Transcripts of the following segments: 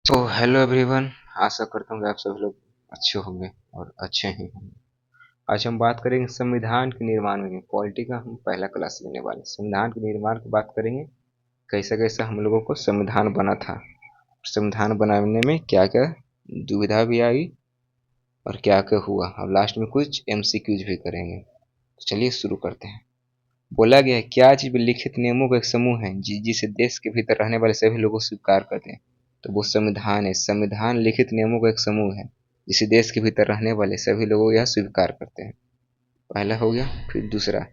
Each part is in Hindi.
तो हेलो एवरीवन। आशा करता हूँ कि आप सभी लोग अच्छे होंगे और अच्छे ही होंगे। आज हम बात करेंगे संविधान के निर्माण में। पॉलिटी का हम पहला क्लास लेने वाले संविधान के निर्माण की बात करेंगे। कैसे कैसे हम लोगों को संविधान बना था, संविधान बनाने में क्या क्या दुविधा भी आई और क्या क्या हुआ। अब लास्ट में कुछ एमसीक्यूज भी करेंगे। तो चलिए शुरू करते हैं। बोला गया है, क्या चीज लिखित नियमों का एक समूह है जिसे देश के भीतर रहने वाले सभी लोग स्वीकार करते हैं। तो वो संविधान है। संविधान लिखित नियमों का एक समूह है जिसे देश के भीतर रहने वाले सभी लोग यह स्वीकार करते हैं। पहला हो गया। फिर दूसरा,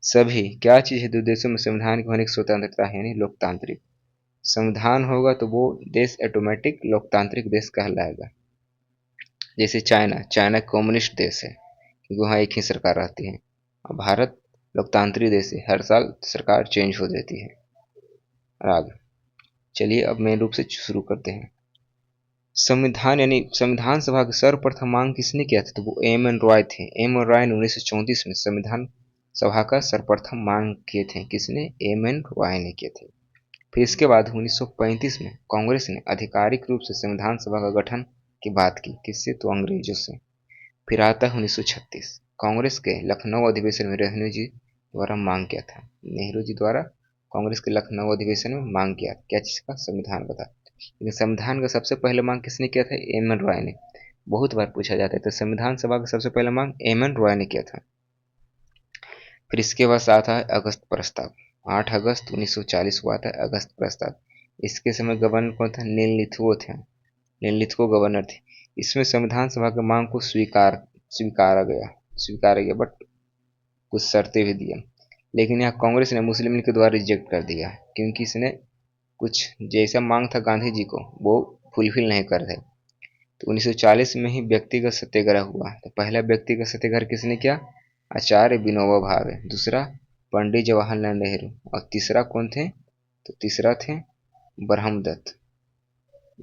सभी क्या चीज है जो देशों में संविधान की होने की स्वतंत्रता है, यानी लोकतांत्रिक। संविधान होगा तो वो देश ऑटोमेटिक लोकतांत्रिक देश कहलाएगा। जैसे चाइना, चाइना कम्युनिस्ट देश है क्योंकि वहाँ एक ही सरकार रहती है। और भारत लोकतांत्रिक देश है, हर साल सरकार चेंज हो जाती है। आगे चलिए अब मेन रूप से शुरू करते हैं। संविधान यानी संविधान सभा की सर्वप्रथम मांग किसने किया था? तो वो एम एन रॉय थे। एम एन रॉय ने 1934 में संविधान सभा का सर्वप्रथम मांग किए थे। किसने? एम एन रॉय ने किए थे। फिर इसके बाद 1935 में कांग्रेस ने आधिकारिक रूप से संविधान सभा का गठन की बात की। किससे? तो अंग्रेजों से। फिर आता है 1936, कांग्रेस के लखनऊ अधिवेशन में नेहरू जी द्वारा मांग किया था। नेहरू जी द्वारा कांग्रेस के लखनऊ अधिवेशन में मांग किया, क्या चीज का? संविधान बता। लेकिन संविधान का सबसे पहले मांग किसने किया था? एम एन रॉय ने। बहुत बार पूछा जाता है, तो संविधान सभा का सबसे पहला मांग एम एन रॉय ने किया था। फिर इसके बाद आता है अगस्त प्रस्ताव। 8 अगस्त 1940 को आता है अगस्त प्रस्ताव। इसके समय गवर्नर कौन था? नील लिथुओ थे। नील लिथुओ गवर्नर थे। इसमें संविधान सभा की मांग को स्वीकारा गया बट कुछ शर्तें भी दी। लेकिन यहाँ कांग्रेस ने मुस्लिम लीग के द्वारा रिजेक्ट कर दिया क्योंकि इसने कुछ जैसा मांग था गांधी जी को वो फुलफिल नहीं कर रहे। तो 1940 में ही व्यक्तिगत सत्याग्रह हुआ। तो पहला व्यक्तिगत सत्याग्रह किसने किया? आचार्य विनोबा भावे। दूसरा पंडित जवाहरलाल नेहरू। और तीसरा कौन थे? तो तीसरा थे ब्रह्मदत्त।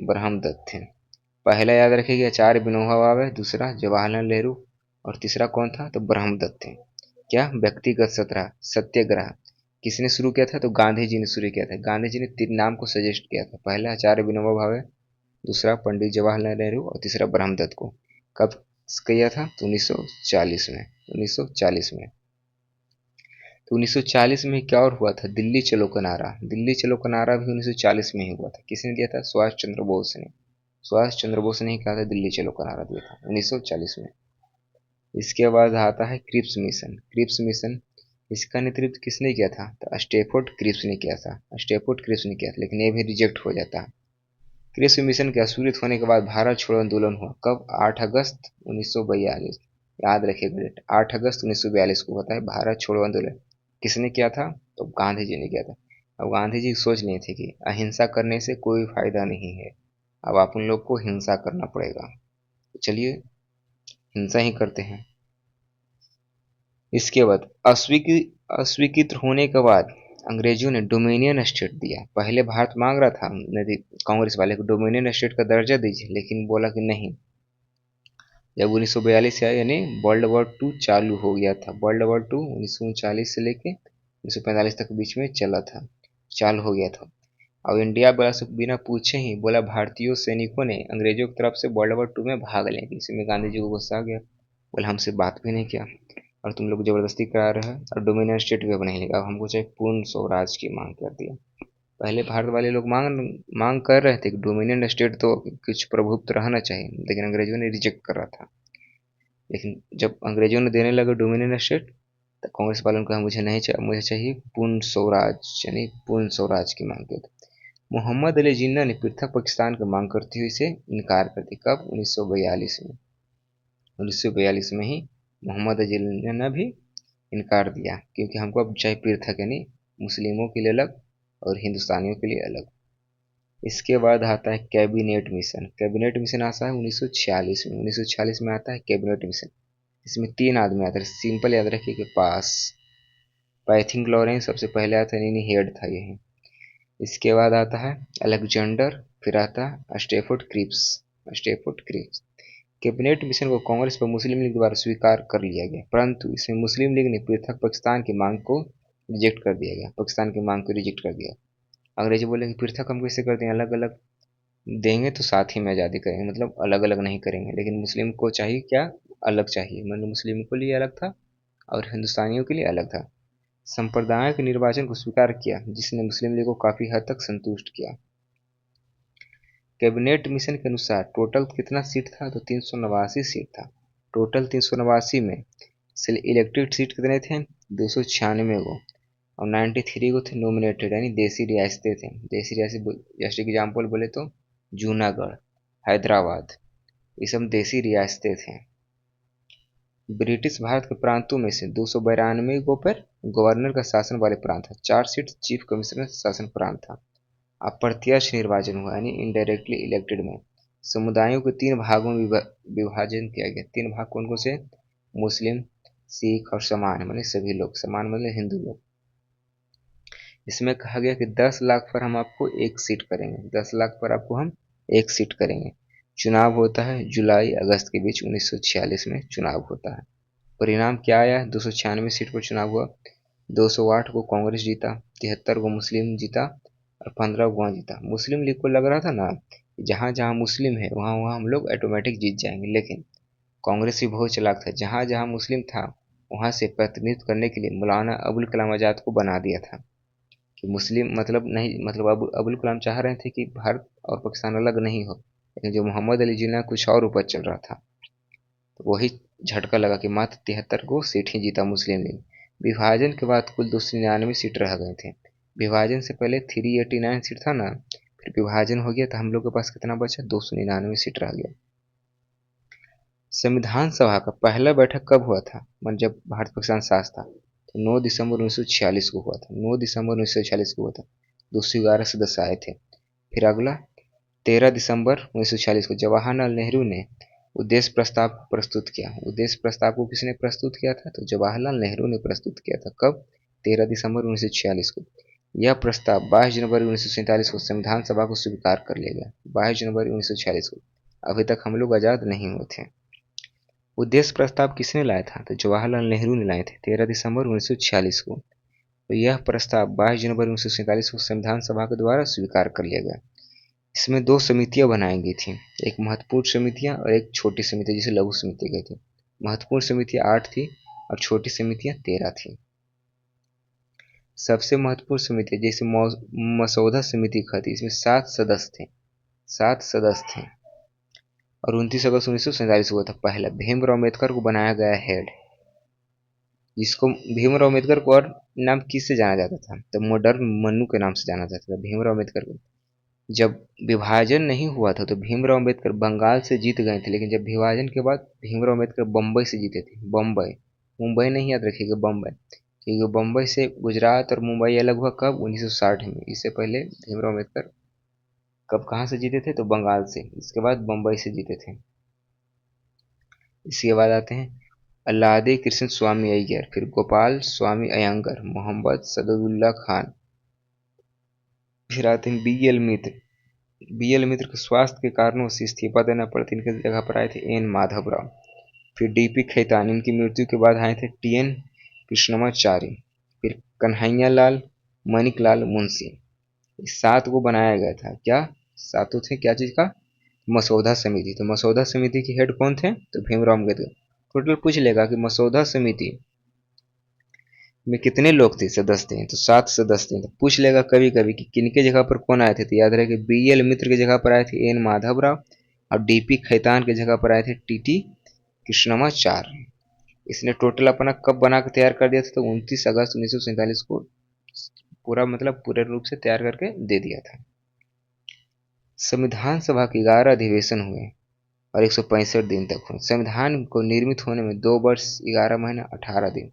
ब्रह्मदत्त थे। पहला याद रखिएगा आचार्य विनोबा भावे, दूसरा जवाहरलाल नेहरू और तीसरा कौन था? तो ब्रह्मदत्त थे। क्या? व्यक्तिगत सत्याग्रह किसने शुरू किया था? तो गांधी जी ने शुरू किया था। गांधी जी ने तीन नाम को सजेस्ट किया था। पहला आचार्य विनोबा भावे, दूसरा पंडित जवाहरलाल नेहरू और तीसरा ब्रह्मदत्त को। कब किया था? तो 1940 में। 1940 में। तो 1940 में क्या और हुआ था? दिल्ली चलो का नारा। दिल्ली चलो का नारा भी 1940 में ही हुआ था। किसने दिया था? सुभाष चंद्र बोस ने। सुभाष चंद्र बोस ने ही कहा था दिल्ली चलो का नारा दिया था 1940 में। इसके बाद आता है क्रिप्स मिशन। क्रिप्स मिशन इसका नेतृत्व किसने किया था? तो स्टेफोर्ड क्रिप्स ने किया था। स्टेफोर्ड क्रिप्स ने किया था, लेकिन ये भी रिजेक्ट हो जाता है। क्रिप्स मिशन के अस्वीकृत होने के बाद भारत छोड़ो आंदोलन हुआ। कब? 8 अगस्त 1942। याद रखिएगा डेट, 8 अगस्त 1942 को होता है भारत छोड़ो आंदोलन। किसने किया था? तो गांधी जी ने किया था। अब गांधी जी सोच नहीं थे कि अहिंसा करने से कोई फायदा नहीं है, अब आप उन लोग को हिंसा करना पड़ेगा। तो चलिए हिंसा ही करते हैं। इसके बाद अस्वीकृत होने के बाद अंग्रेजों ने डोमिनियन स्टेट दिया। पहले भारत मांग रहा था कांग्रेस वाले को डोमिनियन स्टेट का दर्जा दीजिए, लेकिन बोला कि नहीं। जब 1942 से आया यानी वर्ल्ड वॉर टू चालू हो गया था। वर्ल्ड वॉर टू 1939 से लेके 1945 तक बीच में चला था, चालू हो गया था। और इंडिया वाला से बिना पूछे ही बोला भारतीय सैनिकों ने अंग्रेजों की तरफ से वर्ल्ड वॉर टू में भाग लेंगे। इसी में गांधी जी को गुस्सा आ गया, बोला हमसे बात भी नहीं किया और तुम लोग जबरदस्ती करा रहे हैं और डोमिनियन स्टेट भी अब नहीं लेगा, अब हमको चाहिए पूर्ण स्वराज की मांग कर दिया। पहले भारत वाले लोग मांग मांग कर रहे थे कि डोमिनियन स्टेट तो कुछ प्रभुत्व रहना चाहिए, लेकिन अंग्रेजों ने रिजेक्ट कर रहा था। लेकिन जब अंग्रेजों ने देने लगे डोमिनियन स्टेट, तो कांग्रेस वालों ने कहा मुझे नहीं चाहिए, मुझे चाहिए पूर्ण स्वराज, यानी पूर्ण स्वराज की मांग की। मोहम्मद अली जिन्ना ने पृथक पाकिस्तान की मांग करते हुए इसे इनकार कर दिया। कब? 1942 में। 1942 में ही मोहम्मद अली जिन्ना ने भी इनकार दिया, क्योंकि हमको अब चाहिए पृथक, यानी मुस्लिमों के लिए अलग और हिंदुस्तानियों के लिए अलग। इसके बाद आता है कैबिनेट मिशन। कैबिनेट मिशन आता है 1946 में। 1946 में आता है कैबिनेट मिशन। इसमें तीन आदमी आते हैं, सिंपल याद रखिए कि पास पैथिंग लॉरेंस सबसे पहले आता है, यानी हेड था यही। इसके बाद आता है अलेक्जेंडर, फिर आता है Stafford Cripps. Stafford Cripps. Cabinet mission को कांग्रेस व मुस्लिम लीग द्वारा स्वीकार कर लिया गया, परंतु इसमें मुस्लिम लीग ने पृथक पाकिस्तान की मांग को रिजेक्ट कर दिया गया। पाकिस्तान की मांग को रिजेक्ट कर दिया। अंग्रेजी बोले कि पृथक हम कैसे कर दें, अलग अलग। देंगे तो साथ ही में आज़ादी करेंगे, मतलब अलग अलग नहीं करेंगे। लेकिन मुस्लिम को चाहिए क्या, अलग चाहिए, मतलब मुस्लिम के लिए अलग था और हिंदुस्तानियों के लिए अलग था। संप्रदाय के निर्वाचन को स्वीकार किया, जिसने मुस्लिम लीग को काफी हद तक संतुष्ट किया। कैबिनेट मिशन के अनुसार टोटल कितना सीट था, तो 389 सीट था। टोटल 389 में से इलेक्टेड सीट कितने थे, 296 को, और 93 को थे नॉमिनेटेड, यानी देसी रियासतें थे। देसी रियासत जैसे एग्जाम्पल बोले तो जूनागढ़, हैदराबाद, ये सब देसी रियासतें थे। ब्रिटिश भारत के प्रांतों में से 292 को पर गवर्नर का शासन वाले प्रांत था। 4 सीट चीफ कमिश्नर शासन प्रांत था। अप्रत्यक्ष निर्वाचन हुआ, यानी इनडायरेक्टली इलेक्टेड में समुदायों को 3 भागों में विभाजन किया गया। 3 भाग कौन कौन से, मुस्लिम, सिख और समान, मतलब सभी लोग, समान मतलब हिंदू लोग। इसमें कहा गया कि 10 लाख पर हम आपको एक सीट करेंगे, 10 लाख पर आपको हम एक सीट करेंगे। चुनाव होता है जुलाई अगस्त के बीच, 1946 में चुनाव होता है। परिणाम क्या आया, 296 सीट पर चुनाव हुआ। 208 को कांग्रेस जीता, 73 को मुस्लिम जीता और 15 को वहाँ जीता। मुस्लिम लीग को लग रहा था ना, जहाँ जहाँ मुस्लिम है वहाँ वहाँ हम लोग ऑटोमेटिक जीत जाएंगे, लेकिन कांग्रेस भी बहुत चालाक था। जहाँ जहाँ मुस्लिम था वहाँ से प्रतिनिधित्व करने के लिए मौलाना अबुल कलाम आज़ाद को बना दिया था कि मुस्लिम मतलब नहीं, मतलब अबुल कलाम चाह रहे थे कि भारत और पाकिस्तान अलग नहीं हो, लेकिन जो मोहम्मद अली जिन्ना कुछ और ऊपर चल रहा था, तो वही झटका लगा कि मात्र 73 को सीट ही जीता मुस्लिम लीग। विभाजन के बाद कुल 299 सीट रह गए थे। विभाजन से पहले 389 सीट था ना, फिर विभाजन हो गया तो हम लोग के पास कितना बचा, 299 सीट रह गया। संविधान सभा का पहला बैठक कब हुआ था, मतलब जब भारत पाकिस्तान साथ था, तो 9 दिसंबर 1946 को हुआ था। 9 दिसंबर 1946 को हुआ था। 211 सदस्य आए थे। फिर अगला 13 दिसंबर 1946 को जवाहरलाल नेहरू ने उद्देश्य प्रस्ताव प्रस्तुत किया। उद्देश्य प्रस्ताव को किसने प्रस्तुत किया था, तो जवाहरलाल नेहरू ने प्रस्तुत किया था। कब, 13 दिसंबर 1946 को। यह प्रस्ताव 22 जनवरी 1947 को संविधान सभा को स्वीकार कर लिया गया। 22 जनवरी 1946 को। अभी तक हम लोग आज़ाद नहीं हुए थे। उद्देश्य प्रस्ताव किसने लाया था, तो जवाहरलाल नेहरू ने लाए थे 13 दिसंबर 1946 को। तो यह प्रस्ताव 22 जनवरी 1947 को संविधान सभा के द्वारा स्वीकार कर लिया गया। इसमें 2 समितियां बनाई गई थी, एक महत्वपूर्ण समितियां और एक छोटी समिति, जिसे लघु समिति कहते हैं। महत्वपूर्ण समितियां 8 थी और छोटी समितियां 13 थी। सबसे महत्वपूर्ण समिति जैसे मसौदा समिति कहती, इसमें 7 सदस्य थे, 7 सदस्य थे। और 29 अगस्त 1947 को हुआ था पहला। भीमराव अम्बेडकर को बनाया गया हेड, जिसको भीमराव अम्बेडकर को और नाम किससे जाना जाता था, तो मॉडर्न मन्नू के नाम से जाना जाता था भीमराव अम्बेडकर को। जब विभाजन नहीं हुआ था तो भीमराव अम्बेडकर बंगाल से जीत गए थे, लेकिन जब विभाजन के बाद भीमराव अम्बेडकर बम्बई से जीते थे। बम्बई, मुंबई नहीं याद रखिएगा, बम्बई, क्योंकि बम्बई से गुजरात और मुंबई अलग हुआ कब, 1960 में। इससे पहले भीमराव अम्बेडकर कब कहाँ से जीते थे, तो बंगाल से, इसके बाद बम्बई से जीते थे। इसके बाद आते हैं अल्लादी कृष्ण स्वामी अय्यर, फिर गोपाल स्वामी अयंगर, मोहम्मद सदुल्ला खान, फिर आते हैं बी एल मित्र। बी एल मित्र को स्वास्थ्य के कारणों से इस्तीफा देना पड़ा, इनके जगह पर आए थे एन माधवराव। फिर डीपी खैतान, इनकी मृत्यु के बाद आए थे टीएन कृष्णमाचारी। फिर कन्हैया लाल, मणिक लाल मुंशी। इस 7 को बनाया गया था। क्या 7 थे, क्या चीज का, मसौदा समिति। तो मसौदा समिति के हेड कौन थे, तो भीमराव अम्बेडकर। टोटल पूछ लेगा कि मसौदा समिति में कितने लोग थे, सदस्य थे, तो 7 सदस्य थे। तो पूछ लेगा कभी कभी कि किनके जगह पर कौन आए थे, तो याद रहे कि बी एल मित्र की जगह पर आए थे एन माधवराव और डीपी खैतान की जगह पर आए थे टीटी कृष्णमाचार्य। इसने टोटल अपना कब बना के तैयार कर दिया था, तो 29 अगस्त 1947 को पूरा मतलब पूरे रूप से तैयार करके दे दिया था। संविधान सभा के 11 अधिवेशन हुए और 165 दिन तक हुए। संविधान को निर्मित होने में 2 वर्ष 11 महीना 18 दिन,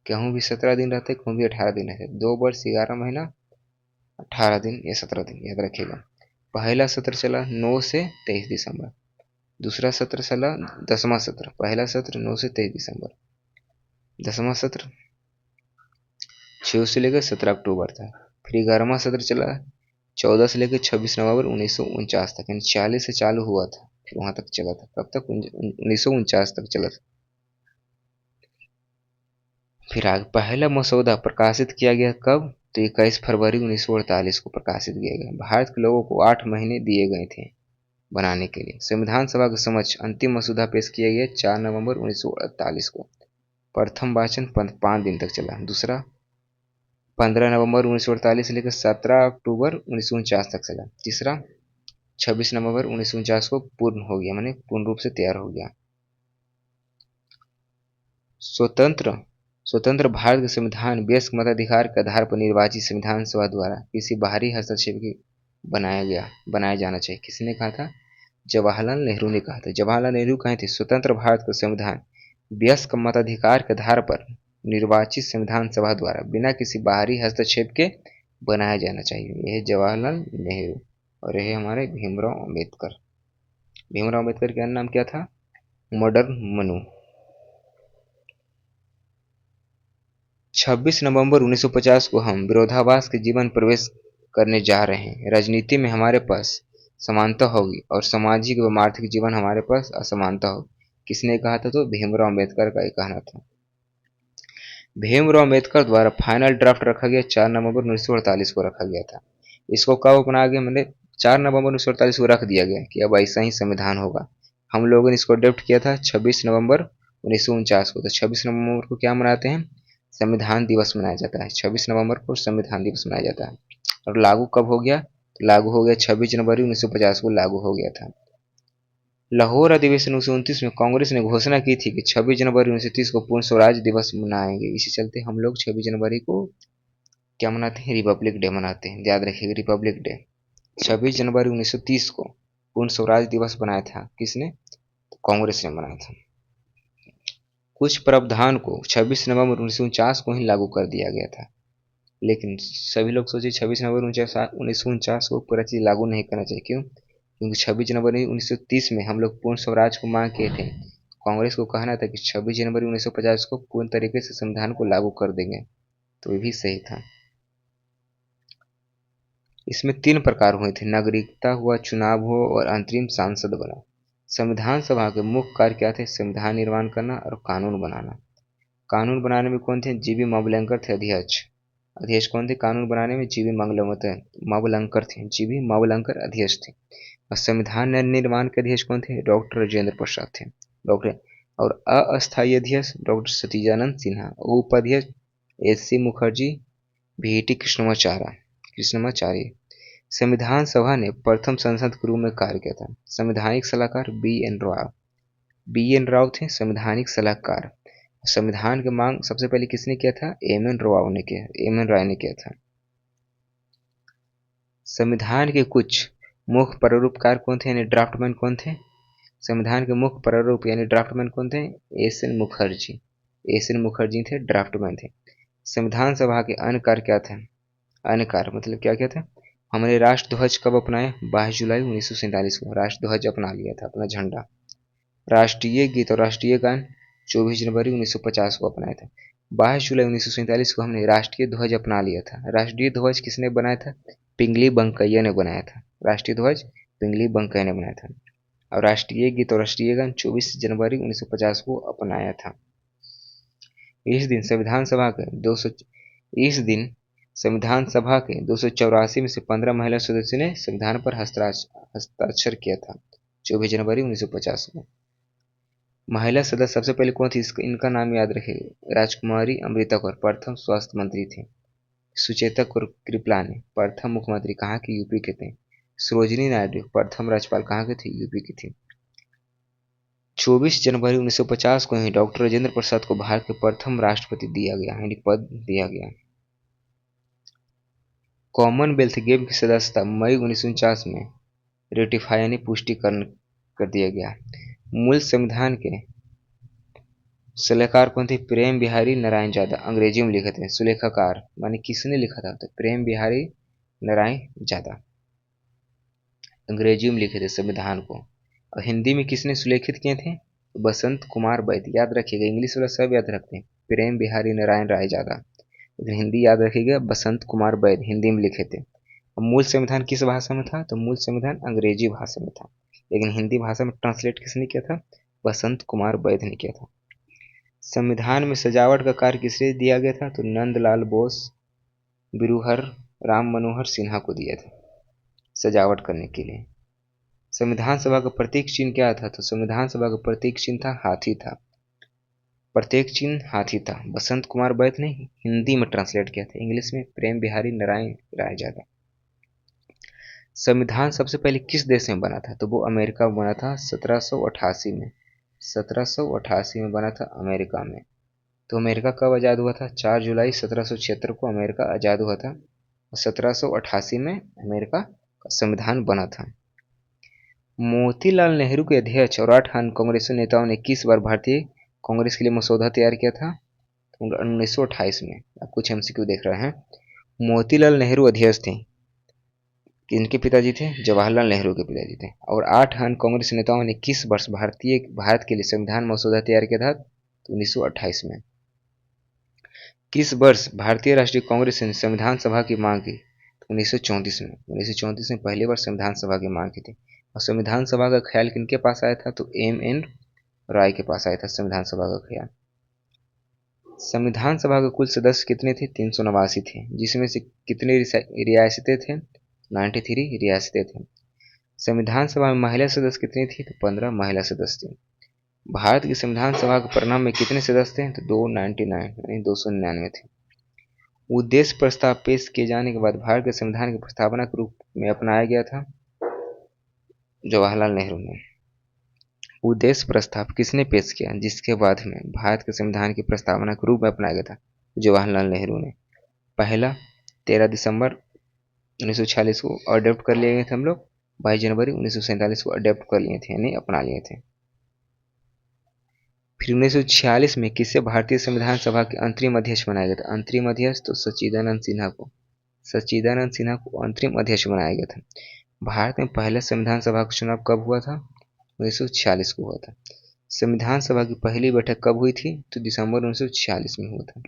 कहूँ भी 17 दिन रहते, कहूँ भी 18 दिन रहते। 2 वर्ष 11 महीना 18 दिन या 17 दिन, याद रखिएगा। पहला सत्र चला 9 से 23 दिसंबर, दूसरा सत्र चला 10वां सत्र। पहला सत्र 9 से 23 दिसंबर, 10वां सत्र 6 से लेकर 17 अक्टूबर तक। फिर 11वां सत्र चला 14 से लेकर 26 नवंबर 1949 तक, यानी 40 से चालू हुआ था, फिर वहां तक चला था। कब तक, 1949 तक चला था। फिर आगे पहला मसौदा प्रकाशित किया गया कब, तो 21 फरवरी 1948 को प्रकाशित किया गया। भारत के लोगों को 8 महीने दिए गए थे। बनाने के लिए। संविधान सभा के समक्ष अंतिम मसूदा पेश किया गया 4 नवंबर 1948 को। प्रथम वाचन 5 दिन तक चला। दूसरा 15 नवंबर 1948 से लेकर 17 अक्टूबर 1949 तक चला। तीसरा 26 नवंबर 1949 को पूर्ण हो गया, माने पूर्ण रूप से तैयार हो गया। स्वतंत्र स्वतंत्र भारत का संविधान वयस्क मताधिकार के आधार पर निर्वाचित संविधान सभा द्वारा किसी बाहरी हस्तक्षेप के बनाया जाना चाहिए। किसने कहा था? जवाहरलाल नेहरू ने कहा था। जवाहरलाल नेहरू कहे थे स्वतंत्र भारत का संविधान वयस्क मताधिकार के आधार पर निर्वाचित संविधान सभा द्वारा बिना किसी बाहरी हस्तक्षेप के बनाया जाना चाहिए। यह जवाहरलाल नेहरू और यह हमारे भीमराव अम्बेडकर। भीमराव अम्बेडकर का नाम क्या था? मॉडर्न मनु। 26 नवंबर 1950 को हम विरोधाभास के जीवन प्रवेश करने जा रहे हैं। राजनीति में हमारे पास समानता होगी और सामाजिक व आर्थिक जीवन हमारे पास असमानता होगी। किसने कहा था? तो भीमराव अम्बेडकर का ही कहना था। भीमराव अम्बेडकर द्वारा फाइनल ड्राफ्ट रखा गया 4 नवंबर 1948 को रखा गया था। इसको कब अपना गया? मैंने 4 नवंबर 1948 को रख दिया गया कि अब ऐसा ही संविधान होगा। हम लोगों ने इसको अडोप्ट किया था 26 नवंबर 1949 को। तो 26 नवंबर को क्या मनाते हैं? संविधान दिवस मनाया जाता है। 26 नवंबर को संविधान दिवस मनाया जाता है। और लागू कब हो गया? तो लागू हो गया 26 जनवरी 1950 को लागू हो गया था। लाहौर अधिवेशन 1929 में कांग्रेस ने घोषणा की थी कि 26 जनवरी 1930 को पूर्ण स्वराज दिवस मनाएंगे। इसी चलते हम लोग 26 जनवरी को क्या मनाते हैं? रिपब्लिक डे मनाते हैं। याद रखिएगा, रिपब्लिक डे। 26 जनवरी 1930 को पूर्ण स्वराज दिवस बनाया था। किसने? तो कांग्रेस ने बनाया था। कुछ प्रावधान को 26 नवंबर 1949 को ही लागू कर दिया गया था, लेकिन सभी लोग सोचे 26 नवंबर 1949 को पूरा चीज लागू नहीं करना चाहिए। क्यों? क्योंकि 26 जनवरी 1930 में हम लोग पूर्ण स्वराज को मांग किए थे। कांग्रेस को कहना था कि 26 जनवरी 1950 को पूर्ण तरीके से संविधान को लागू कर देंगे, तो ये भी सही था। इसमें 3 प्रकार हुए थे: नागरिकता हुआ, चुनाव हुआ और अंतरिम सांसद बना। संविधान सभा के मुख्य कार्य क्या थे? संविधान निर्माण करना और कानून बनाना। कानून बनाने में कौन थे? जीबी मवलंकर थे अध्यक्ष। अध्यक्ष कौन थे कानून बनाने में? जीबी मवलंकर थे। जीबी मवलंकर अध्यक्ष थे। और संविधान निर्माण के अध्यक्ष कौन थे? डॉक्टर राजेंद्र प्रसाद थे। डॉक्टर और अस्थायी अध्यक्ष डॉक्टर सतीजानंद सिन्हा। उपाध्यक्ष एस.सी. मुखर्जी, वी.टी. कृष्णमाचार्य। संविधान सभा ने प्रथम संसद के रूप में कार्य किया था। संवैधानिक सलाहकार बी.एन. राव थे संवैधानिक सलाहकार। संविधान की मांग सबसे पहले किसने किया था? एम.एन. राय ने किया था। संविधान के कुछ मुख्य प्रारूपकार कौन थे, यानी ड्राफ्टमैन कौन थे? संविधान के मुख्य प्रारूप यानी ड्राफ्टमैन कौन थे? एस.एन. मुखर्जी थे, ड्राफ्टमैन थे। संविधान सभा के अन्य कार्य क्या थे? अन्य कार्य मतलब क्या क्या था? हमने राष्ट्र ध्वज कब अपनाया? 22 जुलाई 1947 को राष्ट्र ध्वज अपना लिया था, अपना झंडा। राष्ट्रीय गीत और राष्ट्रीय गान 24 जनवरी 1950 को अपनाया था। 22 जुलाई 1947 को हमने राष्ट्रीय ध्वज अपना लिया था। राष्ट्रीय ध्वज किसने बनाया था? पिंगली बंकैया ने बनाया था। राष्ट्रीय ध्वज पिंगली बंकैया ने बनाया था। और राष्ट्रीय गीत और राष्ट्रीय गान 24 जनवरी 1950 को अपनाया था। इस दिन संविधान सभा के 284 में से 15 महिला सदस्यों ने संविधान पर हस्ताक्षर किया था 24 जनवरी 1950 को। महिला सदस्य सबसे पहले कौन थी? इनका नाम याद रखिए। राजकुमारी अमृता कौर प्रथम स्वास्थ्य मंत्री थी। सुचेता कृपलानी प्रथम मुख्यमंत्री कहाँ की? यूपी के थे। सरोजिनी नायडू प्रथम राज्यपाल कहाँ के थे? यूपी की थी। 24 जनवरी 1950 को ही डॉक्टर राजेंद्र प्रसाद को भारत के प्रथम राष्ट्रपति दिया गया, यानी पद दिया गया। कॉमनवेल्थ गेम की सदस्यता मई 1949 में रेटिफाई यानी पुष्टिकरण कर दिया गया। मूल संविधान के सलाहकार कौन थे? प्रेम बिहारी नारायण ज्यादा। अंग्रेजी में लिखे थे। सुलेखाकार माने किसने लिखा था? तो प्रेम बिहारी नारायण ज्यादा अंग्रेजी में लिखे थे संविधान को। और हिंदी में किसने सुलेखित किए थे? बसंत कुमार वैद्य। याद रखिएगा, इंग्लिश वाला सब याद रखते हैं, प्रेम बिहारी नारायण राय ज्यादा, लेकिन हिंदी याद रखिएगा, बसंत कुमार वैद्य हिंदी में लिखे थे। मूल संविधान किस भाषा में था? तो मूल संविधान अंग्रेजी भाषा में था, लेकिन हिंदी भाषा में ट्रांसलेट किसने किया था? बसंत कुमार वैद्य ने किया था। संविधान में सजावट का कार्य किसे दिया गया था? तो नंदलाल बोस, बिरूहर राम मनोहर सिन्हा को दिया था सजावट करने के लिए। संविधान सभा का प्रतीक चिन्ह क्या था? तो संविधान सभा का प्रतीक चिन्ह था हाथी था। प्रतीक चिन्ह हाथी था। बसंत कुमार बैद ने हिंदी में ट्रांसलेट किया था, इंग्लिश में प्रेम बिहारी नारायण रायजादा। संविधान सबसे पहले किस देश में बना था? तो वो अमेरिका में बना था 1788 में। 1788 में बना था अमेरिका में। तो अमेरिका कब आज़ाद हुआ था? 4 जुलाई 1776 को अमेरिका आज़ाद हुआ था और 1788 में अमेरिका का संविधान बना था। मोतीलाल नेहरू के अध्यक्ष और 8 अन्य कांग्रेसी नेताओं ने किस बार भारतीय कांग्रेस के लिए मसौदा तैयार किया था? तो 1928 में। आप कुछ एमसीक्यू देख रहे हैं। मोतीलाल नेहरू अध्यक्ष थे। किनके पिताजी थे? जवाहरलाल नेहरू के पिताजी थे। और 8 अन्य कांग्रेस नेताओं ने किस वर्ष भारत के लिए संविधान मसौदा तैयार किया था? तो 1928 में। किस वर्ष भारतीय राष्ट्रीय कांग्रेस ने संविधान सभा की मांग की? तो 1934 में। 1934 में पहली बार संविधान सभा की मांग की थी। और संविधान सभा का ख्याल किनके पास आया था? तो एम.एन. राय के पास आया था संविधान सभा का ख्याल। संविधान सभा के कुल सदस्य कितने थे? 389 थे, जिसमें से कितनी रियासतें थे? 93 रियासतें थे। संविधान सभा में महिला सदस्य कितनी थी? तो 15 महिला सदस्य थे। भारत की संविधान सभा के परिणाम में कितने सदस्य थे? तो 299 यानी 299 थे। उद्देश्य प्रस्ताव पेश किए जाने के बाद भारत के संविधान की प्रस्तावना के रूप में अपनाया गया था जवाहरलाल नेहरू ने। उद्देश्य प्रस्ताव किसने पेश किया जिसके बाद में भारत के संविधान की प्रस्तावना के रूप में अपनाया गया था? जवाहरलाल नेहरू ने। पहला 13 दिसंबर 1946 को अडॉप्ट कर लिए गए थे हम लोग। 22 जनवरी 1947 को अडॉप्ट कर लिए थे यानी अपना लिए थे। फिर 1946 में किसे भारतीय संविधान सभा के अंतरिम अध्यक्ष बनाया गया था? अंतरिम अध्यक्ष तो सच्चिदानंद सिन्हा को अंतरिम अध्यक्ष बनाया गया था। भारत में पहले संविधान सभा का चुनाव कब हुआ था? 1946 को हुआ था। संविधान सभा की पहली बैठक कब हुई थी? तो दिसंबर 1946 में हुआ था।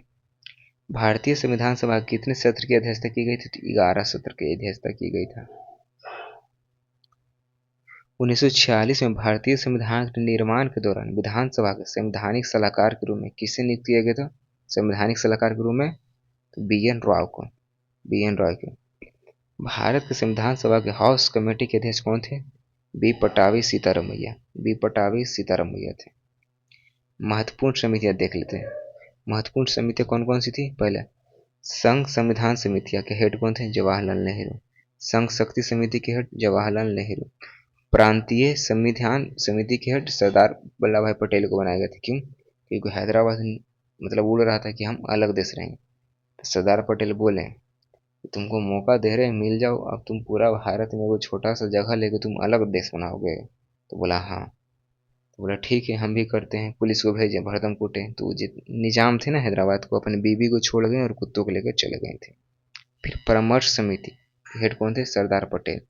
भारतीय संविधान सभा कितने सत्र की अध्यक्षता की गई थी? तो 11 सत्र की अध्यक्षता की गई था। 1946 में भारतीय संविधान के निर्माण के दौरान विधानसभा के संवैधानिक सलाहकार के रूप में किसे नियुक्त किया गया था? संवैधानिक सलाहकार के रूप में तो बी.एन. रॉय को। भारत के संविधान सभा के हाउस कमेटी के अध्यक्ष कौन थे? बी पटाभी सीतारामैया थे। महत्वपूर्ण समितियां देख लेते हैं। महत्वपूर्ण समितियां कौन कौन सी थी? पहले संघ संविधान समितियां के हेड कौन थे? जवाहरलाल नेहरू। संघ शक्ति समिति के हेड जवाहरलाल नेहरू। प्रांतीय संविधान समिति के हेड सरदार वल्लभ भाई पटेल को बनाया गया था। क्यों? क्योंकि हैदराबाद मतलब उड़ रहा था कि हम अलग देश रहेंगे। तो सरदार पटेल बोले तुमको मौका दे रहे मिल जाओ, अब तुम पूरा भारत में वो छोटा सा जगह लेके तुम अलग देश बनाओगे। तो बोला हाँ। तो बोला ठीक है हम भी करते हैं। पुलिस को भेजे, भरदम कूटे। तो निजाम थे ना हैदराबाद को, अपनी बीबी को छोड़ गए और कुत्तों को लेकर चले गए थे। फिर परामर्श समिति हेड कौन थे? सरदार पटेल।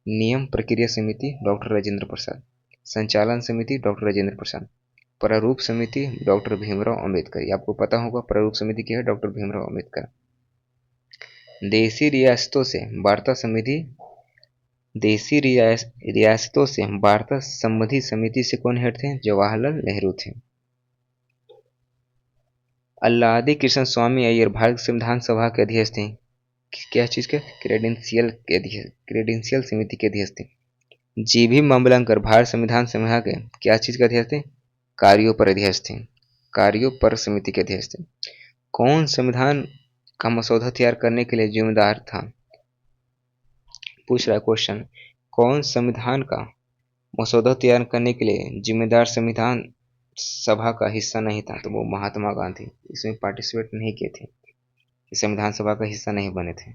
नियम प्रक्रिया समिति डॉक्टर राजेंद्र प्रसाद। संचालन समिति डॉक्टर राजेंद्र प्रसाद। प्रारूप समिति डॉक्टर भीमराव अम्बेडकर। आपको पता होगा प्रारूप समिति क्या है? डॉक्टर भीमराव अम्बेडकर। देशी रियासतों से वार्ता संबंधी समिति से कौन हेड थे? जवाहरलाल नेहरू थे। अल्लादी कृष्ण स्वामी अय्यर भारत संविधान सभा के अध्यक्ष थे। क्या चीज के? क्रेडेंशियल समिति के अध्यक्ष थे। जी.भी. मामलंकर भारत संविधान सभा के क्या चीज के अध्यक्ष थे? कार्यों पर अध्यक्ष थे। कार्यों पर समिति के अध्यक्ष थे। कौन संविधान का मसौदा तैयार करने के लिए जिम्मेदार था? पूछ रहा है क्वेश्चन। कौन संविधान का मसौदा तैयार करने के लिए जिम्मेदार संविधान सभा का हिस्सा नहीं था? तो वो महात्मा गांधी। इसमें पार्टिसिपेट नहीं किए थे, संविधान सभा का हिस्सा नहीं बने थे।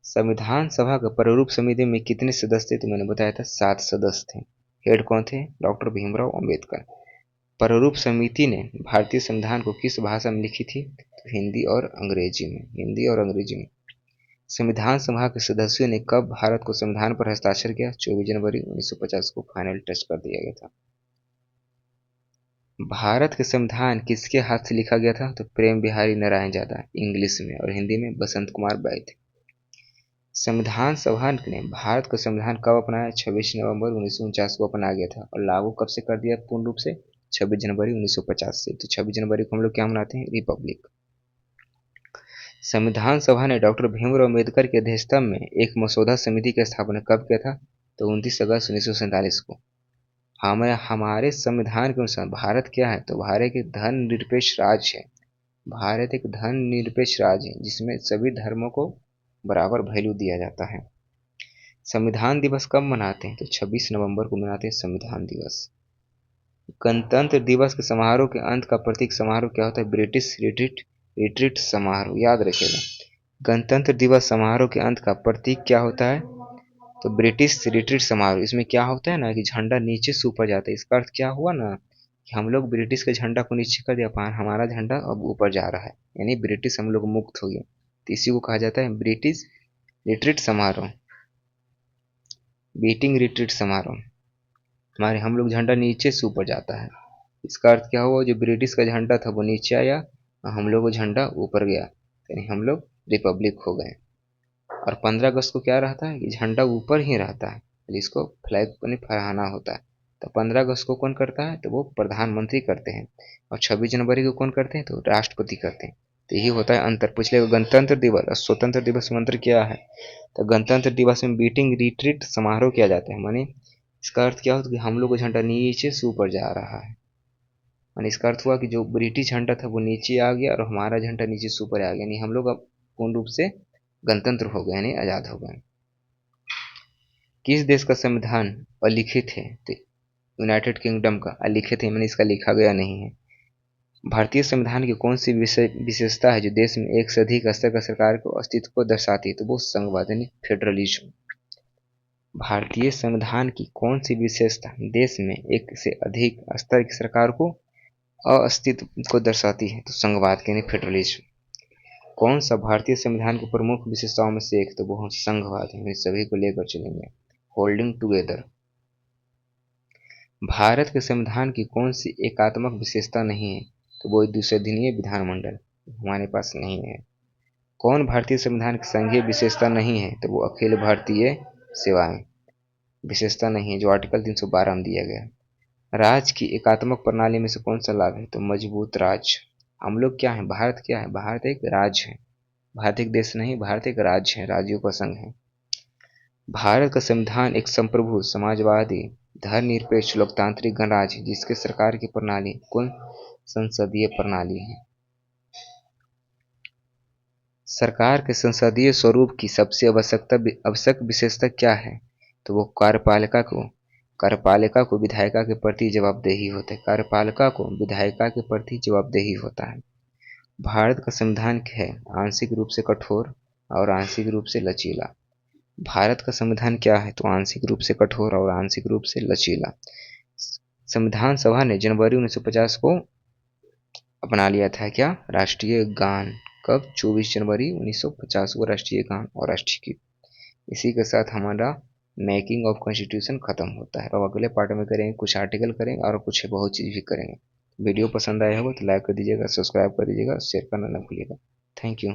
संविधान सभा का प्रारूप समिति में कितने सदस्य थे? तो मैंने बताया था 7 सदस्य थे। हेड कौन थे? डॉक्टर भीमराव अम्बेडकर। प्रारूप समिति ने भारतीय संविधान को किस भाषा में लिखी थी? तो हिंदी और अंग्रेजी में। संविधान सभा के सदस्यों ने कब भारत को संविधान पर हस्ताक्षर किया? 24 जनवरी 1950 को फाइनल टच कर दिया गया था। भारत के संविधान किसके हाथ से लिखा गया था? तो प्रेम बिहारी नारायण जादा, इंग्लिश में, और हिंदी में बसंत कुमार बैद। संविधान सभा ने भारत का संविधान कब अपनाया? 26 नवंबर 1949 को अपनाया गया था। और लागू कब से कर दिया पूर्ण रूप से? 26 जनवरी 1950 से। तो 26 जनवरी को हम लोग क्या मनाते हैं? रिपब्लिक। संविधान सभा ने डॉक्टर भीमराव अम्बेडकर की अध्यक्षता में एक मसौदा समिति की स्थापना कब किया था? तो 29 अगस्त 1947 को। हमारे संविधान के अनुसार भारत क्या है, तो भारत एक धर्मनिरपेक्ष राज्य है। भारत एक धर्मनिरपेक्ष राज्य है जिसमें सभी धर्मों को बराबर वैल्यू दिया जाता है। संविधान दिवस कब मनाते हैं, तो 26 नवंबर को मनाते हैं संविधान दिवस। गणतंत्र दिवस के समारोह के अंत का प्रतीक समारोह क्या होता है, ब्रिटिश रिट्रीट रिट्रीट समारोह, याद रखिएगा। गणतंत्र दिवस समारोह के अंत का प्रतीक क्या होता है, तो ब्रिटिश रिट्रीट समारोह। इसमें क्या होता है ना कि झंडा नीचे से ऊपर जाता है। इसका अर्थ क्या हुआ ना कि हम लोग ब्रिटिश के झंडा को नीचे कर दिया, पान हमारा झंडा अब ऊपर जा रहा है, यानी ब्रिटिश हम लोग मुक्त हो गए। तो इसी को कहा जाता है ब्रिटिश रिट्रीट समारोह, बीटिंग रिट्रीट समारोह। हमारे हम लोग झंडा नीचे से ऊपर जाता है। इसका अर्थ क्या हुआ, जो ब्रिटिश का झंडा था वो नीचे आया और हम लोग को झंडा ऊपर गया, यानी हम लोग रिपब्लिक हो गए। और 15 अगस्त को क्या रहता है कि झंडा ऊपर ही रहता है, जिसको फ्लैग को नहीं फहराना होता है। तो 15 अगस्त को कौन करता है, तो वो प्रधानमंत्री करते हैं। और 26 जनवरी को कौन करते हैं, तो राष्ट्रपति करते हैं। तो यही होता है अंतर। पूछ गणतंत्र दिवस और स्वतंत्र दिवस में अंतर क्या है, तो गणतंत्र दिवस में बीटिंग रिट्रीट समारोह किया जाता है। माने इसका अर्थ क्या होता है कि हम लोग का झंडा नीचे से ऊपर जा रहा है। माने इसका अर्थ हुआ कि जो ब्रिटिश झंडा था वो नीचे आ गया और हमारा झंडा नीचे से ऊपर आ गया, यानी हम लोग अब पूर्ण रूप से गणतंत्र हो गए, यानी आजाद हो गए। किस देश का संविधान अलिखित है, तो यूनाइटेड किंगडम का अलिखित है, मैंने इसका लिखा गया नहीं है। भारतीय संविधान की कौन सी विशेषता है जो देश में एक से अधिक स्तर का सरकार को अस्तित्व को दर्शाती है, तो वो संघवाद यानी फेडरलिज्म। भारतीय संविधान की कौन सी विशेषता देश में एक से अधिक स्तर की सरकार को अस्तित्व को दर्शाती है, तो संघवाद यानी फेडरलिज्म। कौन सा भारतीय संविधान की प्रमुख विशेषताओं में से एक, तो वो संघवाद है, सभी को लेकर चलेंगे, होल्डिंग टुगेदर। भारत के संविधान की कौन सी एकात्मक विशेषता नहीं है, तो वो द्विसदनीय विधानमंडल हमारे पास नहीं है। कौन भारतीय संविधान की संघीय विशेषता नहीं है, तो वो अखिल भारतीय सेवाएं विशेषता नहीं है, जो आर्टिकल 312 में दिया गया है। राज्य की एकात्मक प्रणाली में से कौन सा लाभ है, तो मजबूत राज्य। हम लोग क्या है, भारत क्या है, भारत एक राज्य है, भारत एक देश नहीं, भारत एक राज्य है, राज्यों का संघ है। भारत का संविधान एक संप्रभु समाजवादी धर्मनिरपेक्ष लोकतांत्रिक गणराज्य है, जिसके सरकार की प्रणाली कौन संसदीय प्रणाली है। सरकार के संसदीय स्वरूप की सबसे आवश्यक विशेषता क्या है, तो वो कार्यपालिका को विधायिका के प्रति जवाबदेही होता है। कार्यपालिका को विधायिका के प्रति जवाबदेही होता है। भारत का संविधान है आंशिक रूप से कठोर और आंशिक रूप से लचीला। भारत का संविधान क्या है, तो आंशिक रूप से कठोर और आंशिक रूप से लचीला। संविधान सभा ने जनवरी 1950 को अपना लिया था क्या, राष्ट्रीय गान। कब, 24 जनवरी 1950 को राष्ट्रीय गान और राष्ट्रीय गीत। इसी के साथ हमारा मेकिंग ऑफ कॉन्स्टिट्यूशन खत्म होता है। अब अगले पार्ट में करेंगे, कुछ आर्टिकल करेंगे और कुछ बहुत चीज़ भी करेंगे। वीडियो पसंद आया होगा तो लाइक कर दीजिएगा, सब्सक्राइब कर दीजिएगा, शेयर करना ना भूलिएगा। Thank you.